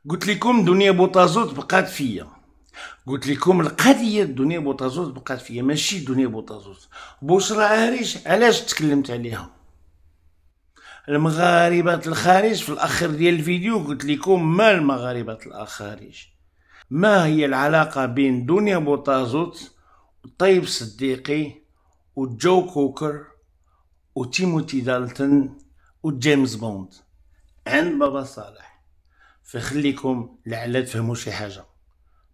قلت لكم دنيا بوطازوت بقات فيا. قلت لكم القضيه دنيا بوطازوت بقات فيا، ماشي دنيا بوطازوت. بشرى عريش علاش تكلمت عليها؟ المغاربه الخارج في الاخر ديال الفيديو قلت لكم ما المغاربه الخارج، ما هي العلاقه بين دنيا بوطازوت وطيب صديقي وجو كوكر وتيموتي دالتون وجيمس بوند عند بابا صالح. فخليكم لعل تفهموا شي حاجه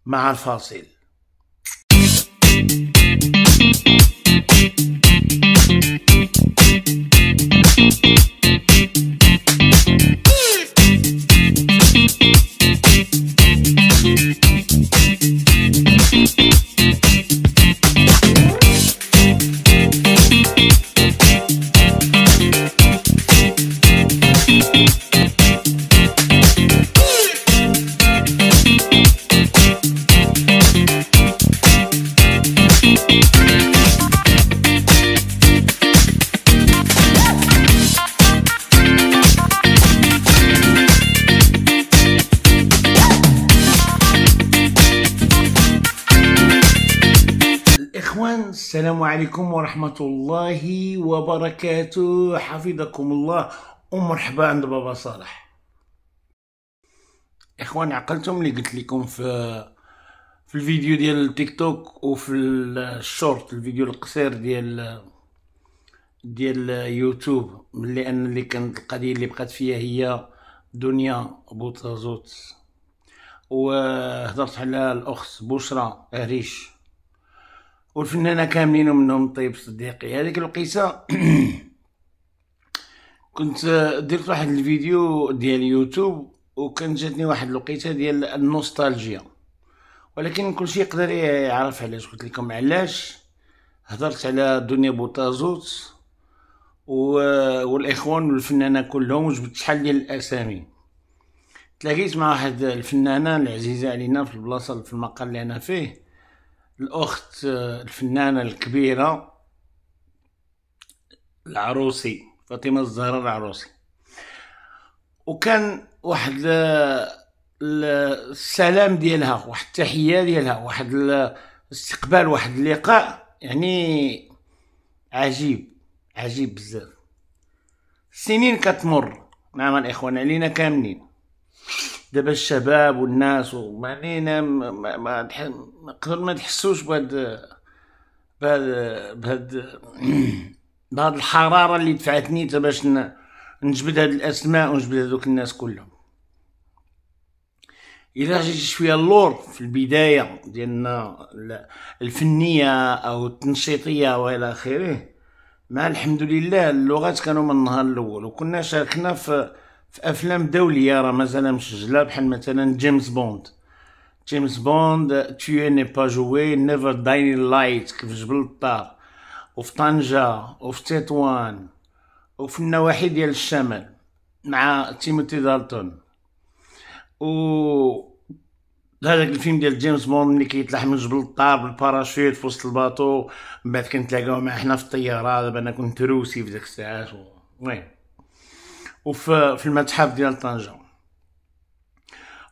مع الفاصل. السلام عليكم ورحمة الله وبركاته، حفظكم الله ومرحبا عند بابا صالح. اخوان، عقلتم اللي قلت لكم في الفيديو ديال التيك توك وفي الشورت، الفيديو القصير ديال يوتيوب، ملي ان اللي كانت القضيه اللي بقات فيها هي دنيا بوطازوت، وهضرت على الاخت بشرى عريش والفنانه كاملين ومنهم طيب صديقي. هذيك الوقيته كنت درت واحد الفيديو ديال يوتيوب، وكان جاتني واحد الوقيته ديال النوستالجيا، ولكن كلشي يقدر يعرف علاش. قلت لكم علاش هضرت على دنيا بوطازوت والاخوان والفنانه كلهم، وجبت شحال ديال الاسامي. تلاقيت مع واحد الفنانه العزيزه علينا في البلاصه، في المقر اللي انا فيه، الاخت الفنانه الكبيره العروسي فاطمه الزهراء العروسي. وكان واحد السلام ديالها، واحد التحيه ديالها، واحد الاستقبال، واحد اللقاء يعني عجيب بزاف. السنين كتمر، نعم الاخوان، علينا كاملين دابا الشباب والناس، ومعنينا ما تحسوش بهاد الحراره اللي دفعتني تا باش نجبد هاد الاسماء ونجبد هذوك الناس كلهم. الا جيت شويه اللور في البدايه ديالنا الفنيه او التنشيطيه والى اخره، مع الحمد لله اللغات كانوا من النهار الاول، وكنا شاركنا في افلام دوليه راه مازال مسجله، بحال مثلا جيمس بوند tu n'es pas joué never dying light في جبل الطار، وفي طنجة، وفي تطوان، وفي النواحي ديال الشمال مع تيموتي دالتون. و هذاك الفيلم ديال جيمس بوند ملي كيطلع من جبل الطار بالباراشوت في وسط الباطو، من بعد كنتلاقاو معاه حنا في الطياره. دابا انا كنت روسي في ديك الساعات، المهم وفي المتحف ديال طنجة.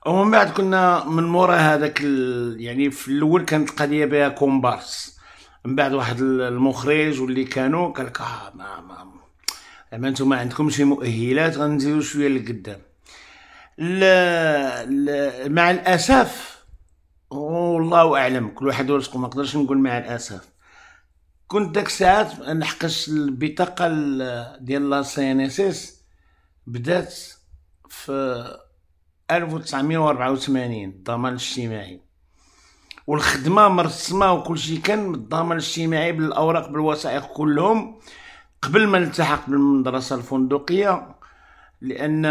ومن بعد كنا من مورا هذاك يعني في الاول كانت القضيه بها كومبارس، من بعد واحد المخرج واللي كانوا قالك ما نتوما عندكمش مؤهلات، غنزيدو شويه لقدام. مع الاسف والله اعلم، كل واحد ورزقو، ما نقدرش نقول مع الاسف. كنت داك الساعات لحقاش البطاقه ديال لا سي ان اس اس بدات في 1984، الضمان الاجتماعي، والخدمه مرسمه وكلشي كان بالضمان الاجتماعي بالاوراق بالوثائق كلهم قبل ما نلتحق بالمدرسه الفندقيه، لان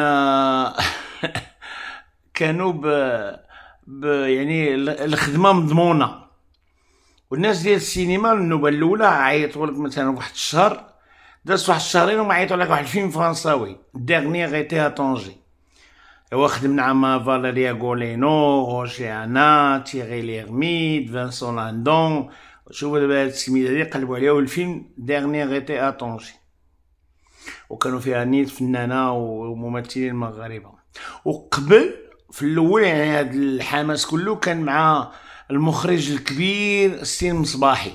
كانوا يعني الخدمه مضمونه. والناس ديال السينما النوبه الاولى عيطوا لك مثلا واحد الشهر، دازت واحد الشهرين وما عيطوا لك واحد الفيلم فرنساوي ديرني غيتي طونجي. ايوا خدمنا مع فاليريا غولينو، روشيانا، تيغي ليرميد، فانسون لاندون. شوفوا دابا هاد السميده هادي قلبوا عليها، والفيلم ديرني غيتي طونجي، وكانوا فيها نيت فنانه وممثلين مغاربه. وقبل في الاول يعني هذا الحماس كله كان مع المخرج الكبير السين مصباحي،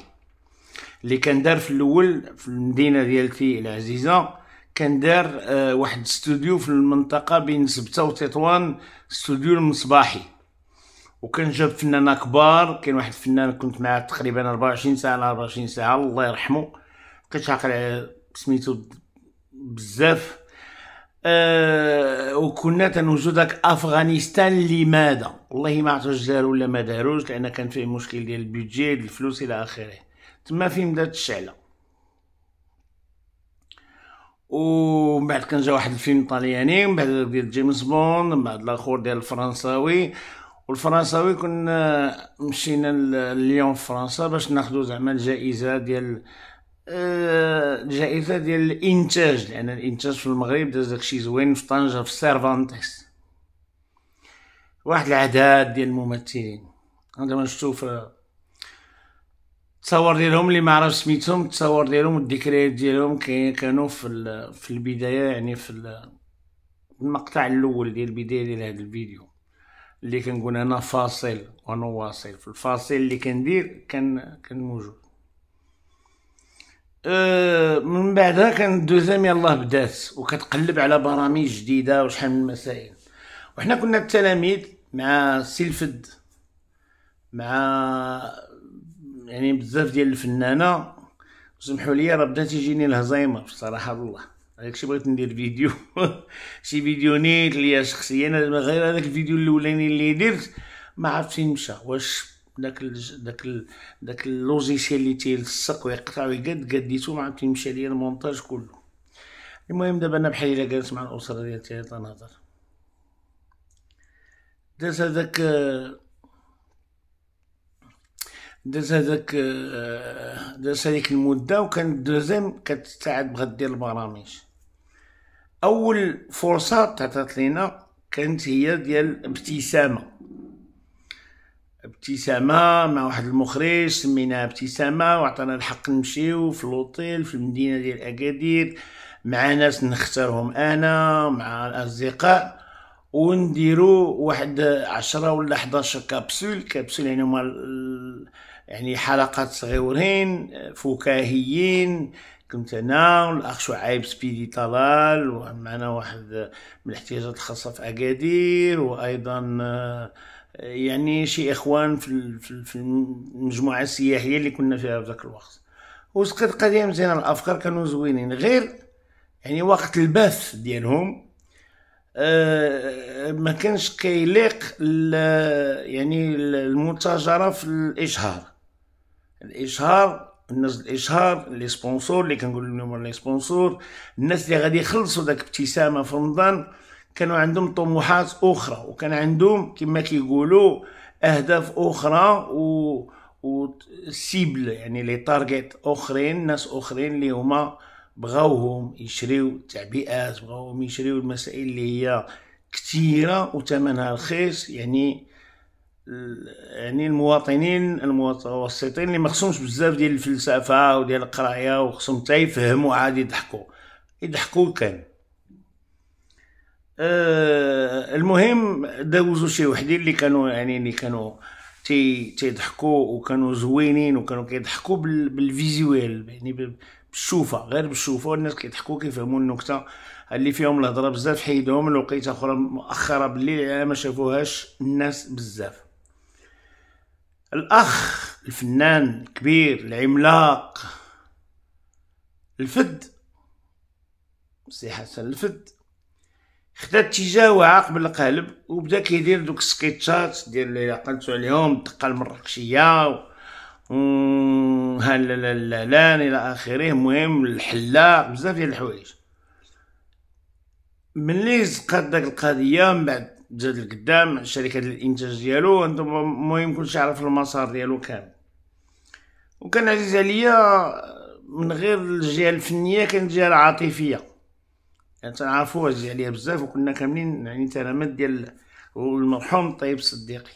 اللي كان دار في الاول في المدينه ديالتي العزيزه. كان دار واحد استوديو في المنطقه بين سبته وتطوان، استوديو المصباحي. وكان جاب فنانه كبار. كاين واحد الفنان كنت معاه تقريبا 24 ساعه على 24 ساعه، الله يرحمه، مبقيتش عاقل على سميتو بزاف. وكنا تنوجدو داك افغانستان لماذا، والله ما عرفت واش دارو ولا ما داروش، لان كان فيه مشكل ديال البيدجي ديال الفلوس الى اخره. تما فين بدات الشعله. ومن بعد كان جا واحد الفيلم طلياني، من بعد ديال جيمس بوند، من بعد الاخر ديال الفرنساوي. والفرنساوي كنا مشينا لليون في فرنسا باش ناخدو زعما الجائزه ديال الجائزه ديال الانتاج، لان الانتاج في المغرب داز داكشي زوين في طنجه في سيرفانتيس. واحد العداد ديال الممثلين هذا ما شفتو في التصاور ديالهم، اللي ما عرف سميتهم، التصاور ديالهم والذكريات ديالهم كانوا في البدايه، يعني في المقطع الاول ديال البدايه ديال هذا الفيديو اللي كنقول انا فاصل ونواصل. في الفاصل اللي كندير كان موجود. من بعدها كان الدوزيام يلاه بدات وكتقلب على برامج جديده وشحال من مسائل. وحنا كنا التلاميذ مع سلفد، مع يعني بزاف ديال الفنانه. سمحوا لي راه بدا تيجيني الهزايمر بصراحه الله، داكشي بغيت ندير فيديو شي فيديو نيت ليا شخصيا. غير هذاك الفيديو الاولاني اللي درت ما عرفت فين مشى، واش داك اللوجيسيال اللي تيلصق ويقطع ويقاد قديتو ما عرفت فين مشى ليا المونتاج كله. المهم دابا انا بحال الا جالس مع الاسره ديالي تنهضر. داز هذاك داز هذيك المده، وكان الدوزيام كتساعد بغا دير البرامج. اول فرصه تعطات لينا كانت هي ديال ابتسامه مع واحد المخرج سميناها ابتسامه، وعطانا الحق نمشيو في لوطيل في المدينه ديال اكادير مع ناس نختارهم انا مع الاصدقاء، ونديرو واحد 10 ولا 11 كابسول يعني هما يعني حلقات صغيورين فكاهيين. كنت انا والاخ شعيب سبيدي طلال، ومعنا واحد من الاحتياجات الخاصه في اكادير، وايضا يعني شي اخوان في المجموعه السياحيه اللي كنا فيها في ذاك الوقت. وسقط قضيه مزيانه، الافكار كانوا زوينين، غير يعني وقت البث ديالهم ما كانش كيليق يعني المتاجره في الاشهار الناس، الاشهار لي سبونسور اللي كنقول لهم لي سبونسور، الناس اللي غادي يخلصوا داك ابتسامه في رمضان كانوا عندهم طموحات اخرى، وكان عندهم كما كيقولوا اهداف اخرى و سيبل، يعني لي تارجت اخرين، ناس اخرين اللي هما بغاوهم يشريو تعبئات، بغاوهم يشريو المسائل اللي هي كثيره وثمنها رخيص. يعني المواطنين المتوسطين اللي ما خصهمش بزاف ديال الفلسفه وديال القرايه، وخصهم حتى يفهموا عاد يضحكوا كان. المهم دوزو شي وحدين اللي كانوا تيضحكوا وكانوا زوينين، وكانوا كيضحكوا بالفيزوال، يعني بالشوفه، غير بالشوفه الناس كيضحكوا كيفهموا النكته. اللي فيهم الهضره بزاف حيدهم لوقيته اخرى مؤخره بالليل ما شافوهاش الناس بزاف. الاخ الفنان الكبير العملاق الفد سي حسن الفد خدا اتجاه وعاقب القالب، وبدا كيدير دوك السكيتشات ديال اللي عقلتو عليهم، الدقه المراكشيه ها لا الى اخره. المهم الحلاق بزاف ديال الحوايج. ملي زقات داك القضيه من بعد جات لقدام شركه الانتاج ديالو، المهم كلشي عرف المسار ديالو كامل. وكان عزيز عليا من غير الجهه الفنيه كان الجهه العاطفيه، يعني تنعرفو عزيز عليا بزاف، وكنا كاملين يعني تلاميذ ديال المرحوم طيب الصديقي.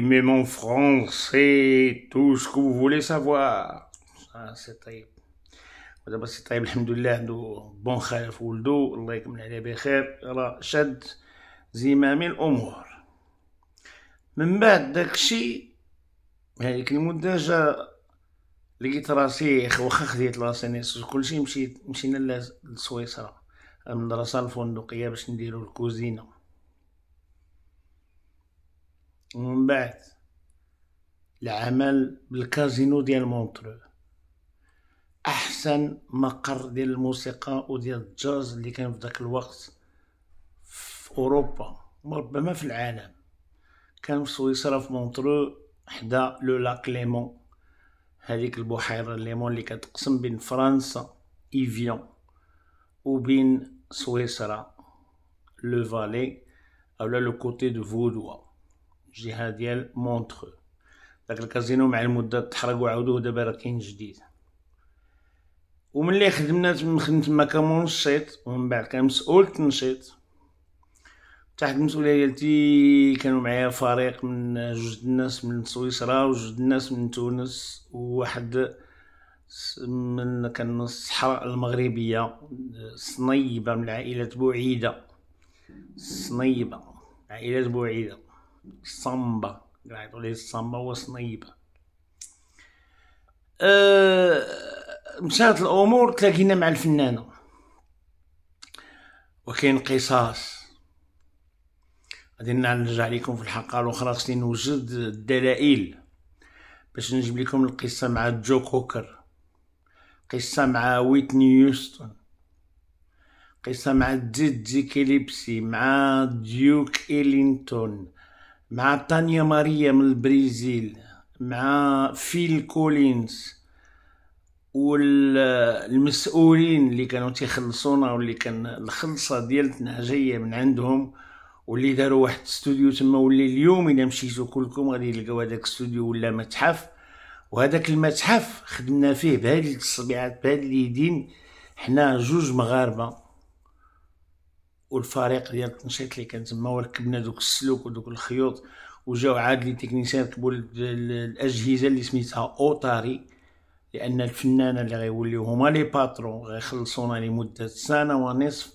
mais mon français tout ce que vous voulez savoir. سي طيب. ودابا سي طيب الحمد لله عنده بون خالف ولدو، الله يكمل عليه بخير، راه شاد زمام الامور. من بعد داكشي هذيك المده جا لقيت راسي واخا خديت لاسينيس كلشي مشينا لسويسرا المدرسه الفندقيه باش نديرو الكوزينه. ومن بعد العمل بالكازينو ديال مونترو، احسن مقر ديال الموسيقى وديال الجاز اللي كان في داك الوقت في اوروبا وربما في العالم. كان في سويسرا في مونترو حدا لو لاك ليمون، هذيك البحيره ليمون اللي كتقسم بين فرنسا ايفيون وبين سويسرا لو فالي اولا لو كوتي دو فودوا الجهه ديال مونترو. داك الكازينو مع المده تحرق وعاودوه دابا راه كاين جديد. وملي خدمت تما كمنشط ومن بعد كمسؤول تنشيط تحت المسؤوليه ديالتي كانوا معايا فريق من جوج الناس من سويسرا وجوج الناس من تونس وواحد كان الصحراء المغربيه صنيبه من عائله بوعيده. صنيبه عائله بوعيده الصنبه قاعدوا ليه الصنبه وصنيبه. مشات الامور تلاقينا مع الفنانه وكاين قصاص غادي نرجع لكم في الحلقه الاخرى. خصني نوجد الدلائل باش نجيب لكم القصه مع جو كوكر، قصه مع ويتني يوستون، قصه مع ديدي كيليبسي، مع ديوك إلينتون، مع تانيا ماريا من البرازيل، مع فيل كولينز والمسؤولين اللي كانوا تيخلصونا واللي كان الخلصه ديالتنا جايه من عندهم واللي داروا واحد استوديو تما. واللي اليوم الا مشيتو كلكم غادي تلقاو هذاك الاستوديو ولا متحف. وهذاك المتحف خدمنا فيه بهذه الصبيعات بهذه اليدين حنا جوج مغاربه والفريق ديال التنشيط اللي كان تما، وركبنا دوك السلوك ودوك الخيوط وجاو عاد لي تكنيسيان ركبوا الاجهزه اللي سميتها اوتاري، لان الفنانه اللي غيوليو هما لي باترون غيخلصونا لمده سنه ونصف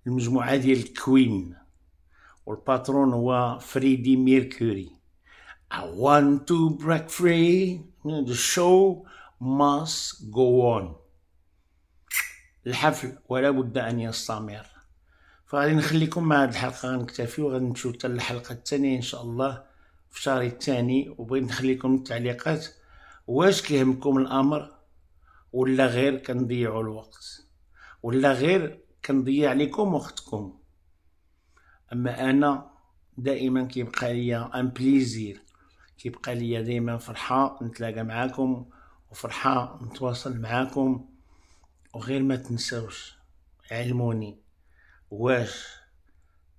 المجموعه ديال الكوين والباترون هو فريدي ميركوري. I want to break free, the show must go on. الحفل ولا بد ان يستمر. فغادي نخليكم مع هذه الحلقه غنكتفي وغادي نمشيو حتى للحلقه الثانيه ان شاء الله في الشهر الثاني. وبغيت نخليكم التعليقات واش كيهمكم الامر ولا غير كنضيعوا الوقت ولا غير كنضيع عليكم وقتكم. اما انا دائما كيبقى ليا ان بليزير، كيبقى ليا دائما فرحه نتلاقى معاكم وفرحه نتواصل معاكم. وغير ما تنساوش علموني واش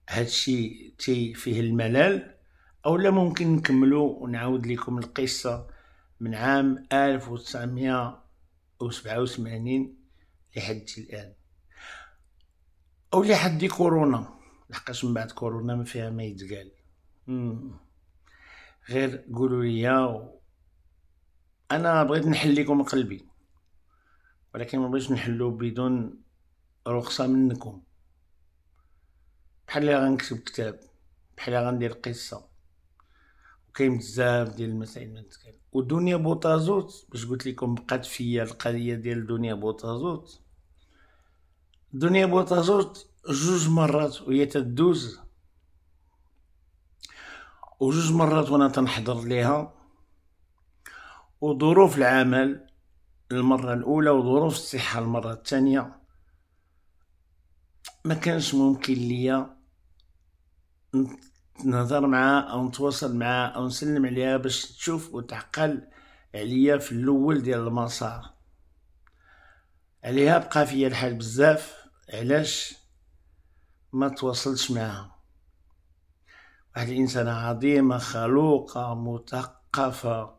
هادشي فيه الملل او لا ممكن نكملو ونعاود لكم القصه من عام 1987 لحد الان او لحد كورونا، لحقاش من بعد كورونا ما فيها ما يتقال. غير قولوا لي. انا بغيت نحل لكم قلبي ولكن ما بغيتش نحلو بدون رخصه منكم. بحال اللي غنكتب كتاب، بحال اللي غندير قصه، وكاين بزاف ديال المسائل ما تتقال. ودنيا بوطازوت باش قلت لكم بقات فيا القضيه ديال دنيا بوطازوت. دنيا بوطازوت جوج مرات وهي تدوز وجوج مرات وانا تنحضر ليها، وظروف العمل المره الاولى وظروف الصحه المره الثانيه ما كانش ممكن ليا نهضر معها او نتواصل معها او نسلم عليها باش تشوف وتعقل عليا في الاول ديال المسار. عليها بقى فيا الحال بزاف علاش ما تواصلش معها. واحد الانسانه عظيمه خلوقه مثقفه،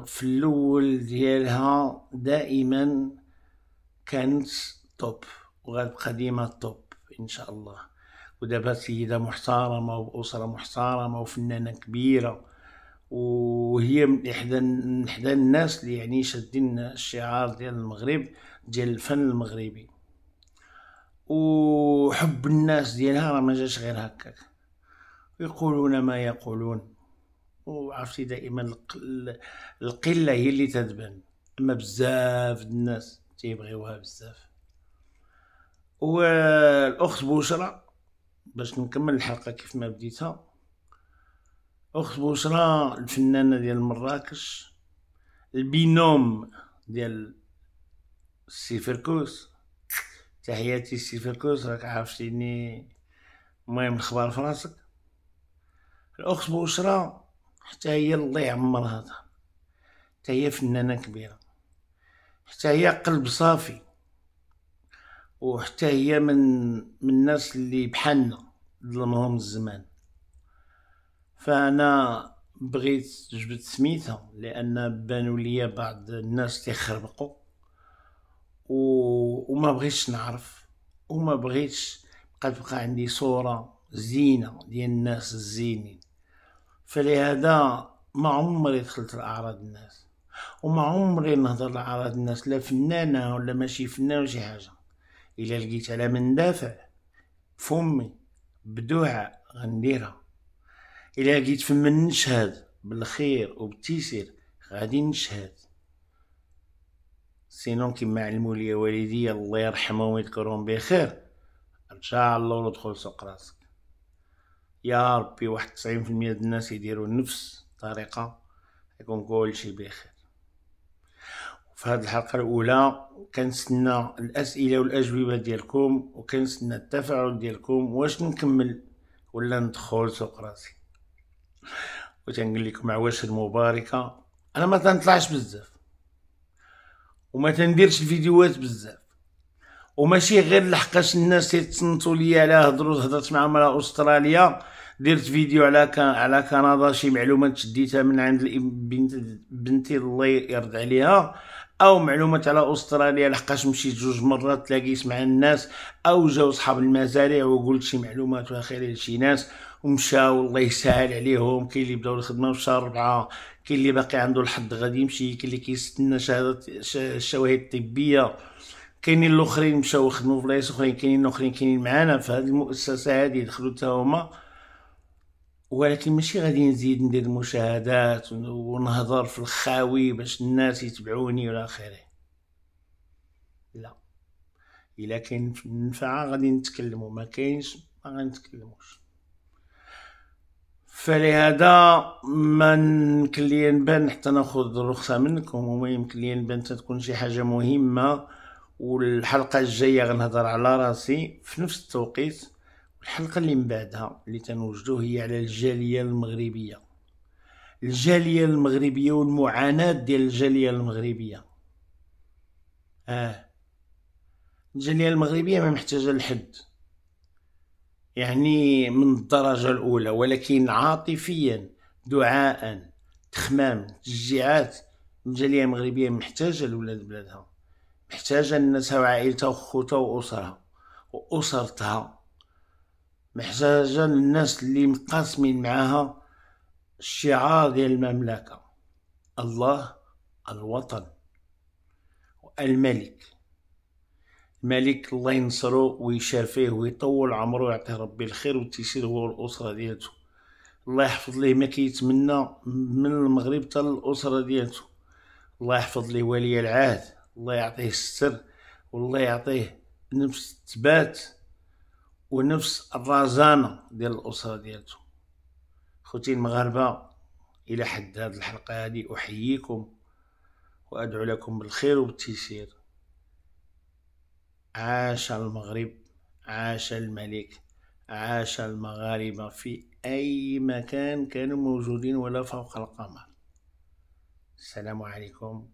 في الاول ديالها دائما كانت توب وغتبقى ديما توب ان شاء الله. ودابا سيده محترمه واسره محترمه وفنانه كبيره، وهي من احدى الناس اللي يعني شادين الشعار ديال المغرب ديال الفن المغربي. وحب الناس ديالها راه ما جاش غير هكاك، يقولون ما يقولون، وعرفتي دائما القله هي اللي تتبان، اما بزاف الناس تيبغيوها بزاف. والاخت بشرى، باش نكمل الحلقه كيف ما بديتها، اخت بشرى الفنانه ديال مراكش، البينوم ديال السي فركوس. تحياتي السي فركوس، راك عارفتيني. المهم الخبار في راسك. الاخت بشرى حتى هي الله يعمرها، حتى هي فنانه كبيره، حتى هي قلب صافي، وحتى هي من الناس اللي بحالنا ظلمهم الزمان. فانا بغيت جبت سميتها لان بانوا ليا بعض الناس تيخربقوا، وما بغيتش نعرف، وما بغيتش تبقى عندي صورة زينة ديال الناس الزينين. فلهذا ما عمري دخلت لأعراض الناس، وما عمري نهضر لأعراض الناس، لا فنانة ولا ماشي فنان ولا شي حاجة. إلا لقيت على من دافع فمي بدعاء غنديرها، إلا لقيت فمن نشهد بالخير وبالتيسير غادي نشهد. سينون كيما علموا لي والدي الله يرحمهم ويذكرهم بخير، رجع الله ودخل سوق راسك. يا ربي واحد 90% د الناس يديروا نفس الطريقه، يكون كلشي بخير. في هذه الحلقه الاولى كنستنى الاسئله والاجوبه ديالكم، وكنستنى التفاعل ديالكم، واش نكمل ولا ندخل سوق راسي. وتنقول لكم عواش المباركه، انا ما تنطلعش بزاف وما تنديرش الفيديوهات بزاف، وماشي غير لحقاش الناس تيتصنتوا ليا على هضرت معاهم على استراليا درت فيديو على كندا، شي معلومات شديتها من عند بنتي الله يرضى عليها، او معلومات على استراليا لحقاش مشيت 2 مرات تلاقيت مع الناس، او جاو صحاب المزارع وقلت شي معلومات واخيرا لشي ناس ومشاو الله يسهل عليهم. كاين اللي بداو الخدمه في شهر 4، كاين اللي باقي عنده الحظ غادي يمشي، كاين اللي كيستنى شهاده الشواهد الطبيه، كاينين الاخرين مشاو خدموا في بلايص اخرين، كاينين الاخرين كاينين معانا في هذه المؤسسه هذه دخلوا حتى هما. ولكن ماشي غادي نزيد ندير المشاهدات ونهضر في الخاوي باش الناس يتبعوني ولا اخره، لا. الا كاين منفعه غادي نتكلموا، ما كاينش ما غنتكلموش. فلهذا ما يمكن لي نبان حتى ناخذ الرخصه منكم، وما يمكن لي نبان تكون شي حاجه مهمه. والحلقه الجايه غنهضر على راسي في نفس التوقيت، والحلقه اللي من بعدها اللي تنوجدو هي على الجاليه المغربيه، الجاليه المغربيه والمعاناه ديال الجاليه المغربيه. الجاليه المغربيه ما محتاجه لحد، يعني من الدرجه الاولى، ولكن عاطفيا دعاء تخمام تشجيعات. الجاليه المغربيه محتاجه لولاد بلادها، محتاجه لناسها وعائلتها وخوتها واسرها واسرتها، محتاجه للناس اللي مقاسمين معاها الشعار ديال المملكه: الله، الوطن، والملك. الملك الله ينصرو ويشافيه ويطول عمرو ويعطيه ربي الخير والتيسير هو والاسره ديالته. الله يحفظ ليه ما كيتمنى من المغرب حتى الاسره ديالته. الله يحفظ ليه ولي العهد، الله يعطيه الستر، والله يعطيه نفس الثبات ونفس الرزانه ديال الاسره ديالته. خوتي المغاربه، الى حد هذه الحلقه هذه احييكم وادعو لكم بالخير وبالتيسير. عاش المغرب، عاش الملك، عاش المغاربه في اي مكان كانوا موجودين ولا فوق القمر. السلام عليكم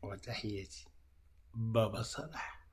وتحياتي، بابا صلاح.